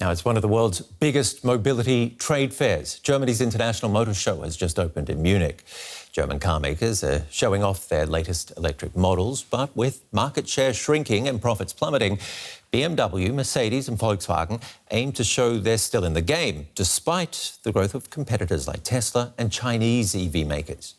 Now, it's one of the world's biggest mobility trade fairs. Germany's International Motor Show has just opened in Munich. German car makers are showing off their latest electric models, but with market share shrinking and profits plummeting, BMW, Mercedes and Volkswagen aim to show they're still in the game, despite the growth of competitors like Tesla and Chinese EV makers.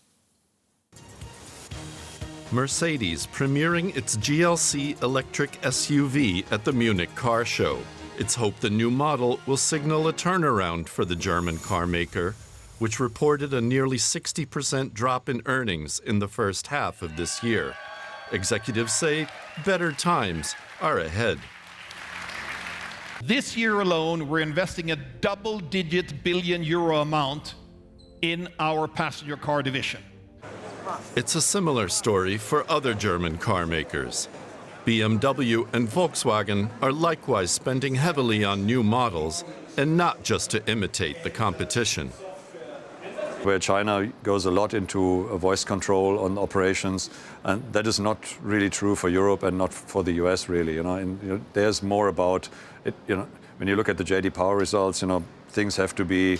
Mercedes premiering its GLC electric SUV at the Munich Car Show. It's hoped the new model will signal a turnaround for the German car maker, which reported a nearly 60% drop in earnings in the first half of this year. Executives say better times are ahead. This year alone, we're investing a double-digit billion euro amount in our passenger car division. It's a similar story for other German car makers. BMW and Volkswagen are likewise spending heavily on new models, and not just to imitate the competition. Where China goes a lot into voice control on operations, and that is not really true for Europe and not for the US really. There's more about it. When you look at the JD Power results, things have to be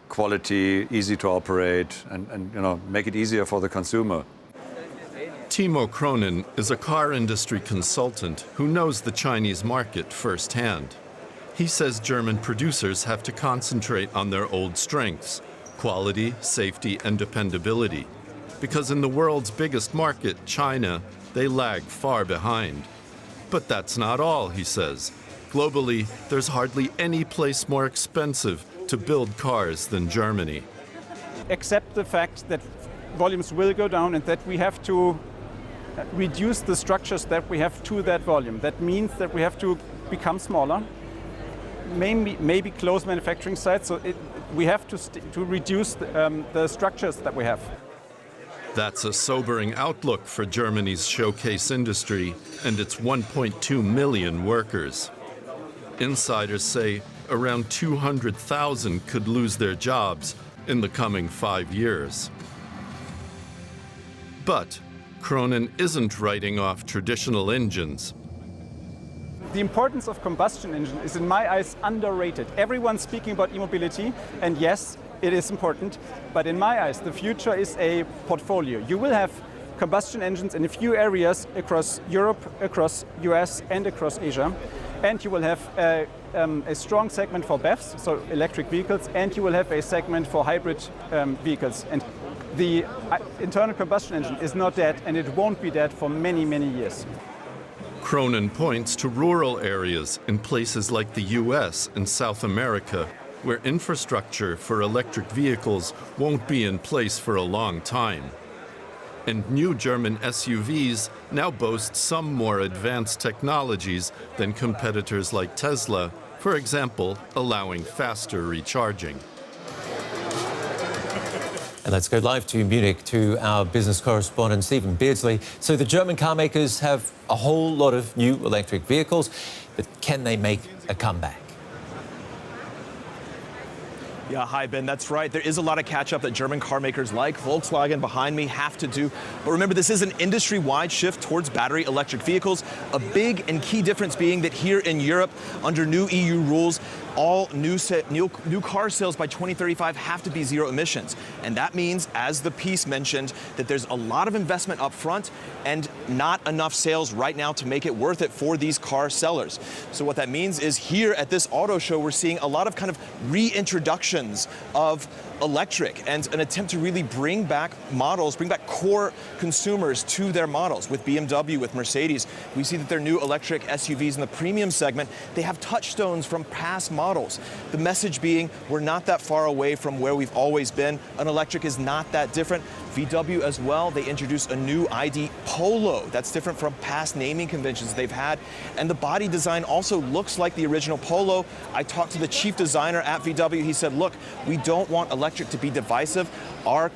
quality, easy to operate, and make it easier for the consumer. Timo Kronen is a car industry consultant who knows the Chinese market firsthand. He says German producers have to concentrate on their old strengths: quality, safety, and dependability. Because in the world's biggest market, China, they lag far behind. But that's not all, he says. Globally, there's hardly any place more expensive to build cars than Germany. Accept the fact that volumes will go down and that we have to reduce the structures that we have to that volume. That means that we have to become smaller, maybe close manufacturing sites. So we have to reduce the structures that we have. That's a sobering outlook for Germany's showcase industry and its 1.2 million workers. Insiders say around 200,000 could lose their jobs in the coming 5 years. But Kronen isn't writing off traditional engines. The importance of combustion engine is, in my eyes, underrated. Everyone's speaking about e-mobility, and yes, it is important, but in my eyes, the future is a portfolio. You will have combustion engines in a few areas across Europe, across US, and across Asia, and you will have a strong segment for BEVs, so electric vehicles, and you will have a segment for hybrid vehicles. And the internal combustion engine is not dead, and it won't be dead for many, many years. Kronen points to rural areas in places like the US and South America, where infrastructure for electric vehicles won't be in place for a long time. And new German SUVs now boast some more advanced technologies than competitors like Tesla, for example, allowing faster recharging. And let's go live to Munich to our business correspondent, Stephen Beardsley. So the German car makers have a whole lot of new electric vehicles, but can they make a comeback? Yeah, hi, Ben. That's right. There is a lot of catch-up that German car makers like Volkswagen behind me have to do. But remember, this is an industry-wide shift towards battery electric vehicles. A big and key difference being that here in Europe, under new EU rules, all new car sales by 2035 have to be zero emissions. And that means, as the piece mentioned, that there's a lot of investment up front and not enough sales right now to make it worth it for these car sellers. So what that means is here at this auto show, we're seeing a lot of kind of reintroductions of electric and an attempt to really bring back models, bring back core consumers to their models. With BMW, with Mercedes, we see that their new electric SUVs in the premium segment, they have touchstones from past models. The message being, we're not that far away from where we've always been. An electric is not that different. VW as well, they introduced a new ID Polo. That's different from past naming conventions they've had. And the body design also looks like the original Polo. I talked to the chief designer at VW. He said, look, we don't want electric to be divisive. Our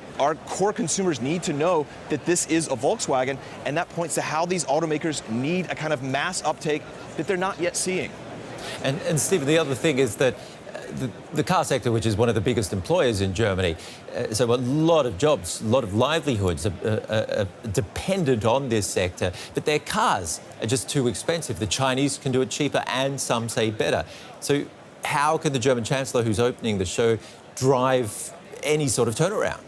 core consumers need to know that this is a Volkswagen, and that points to how these automakers need a kind of mass uptake that they're not yet seeing. And Stephen, the other thing is that the car sector, which is one of the biggest employers in Germany, so a lot of jobs, a lot of livelihoods are dependent on this sector, but their cars are just too expensive. The Chinese can do it cheaper and some say better. So how can the German Chancellor, who's opening the show, drive any sort of turnaround?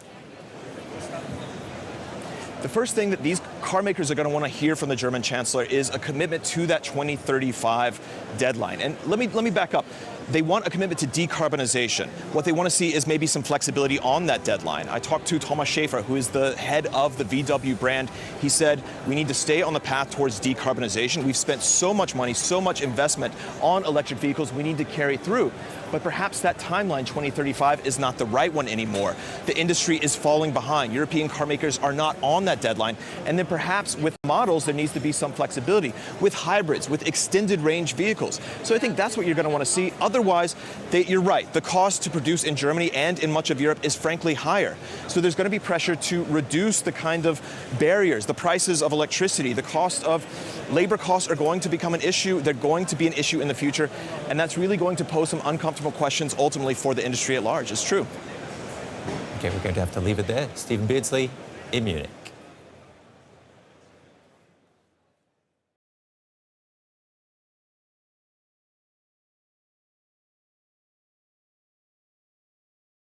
The first thing that these car makers are going to want to hear from the German Chancellor is a commitment to that 2035 deadline. And let me back up. They want a commitment to decarbonization. What they want to see is maybe some flexibility on that deadline. I talked to Thomas Schäfer, who is the head of the VW brand. He said, we need to stay on the path towards decarbonization. We've spent so much money, so much investment on electric vehicles, we need to carry through. But perhaps that timeline, 2035, is not the right one anymore. The industry is falling behind. European car makers are not on that deadline. And then perhaps with models, there needs to be some flexibility with hybrids, with extended range vehicles. So I think that's what you're going to want to see. Otherwise, you're right. The cost to produce in Germany and in much of Europe is frankly higher. So there's going to be pressure to reduce the kind of barriers, the prices of electricity, the cost of labor costs are going to become an issue. They're going to be an issue in the future. And that's really going to pose some uncomfortable questions ultimately for the industry at large. It's true. Okay, we're going to have to leave it there. Stephen Beardsley in Munich.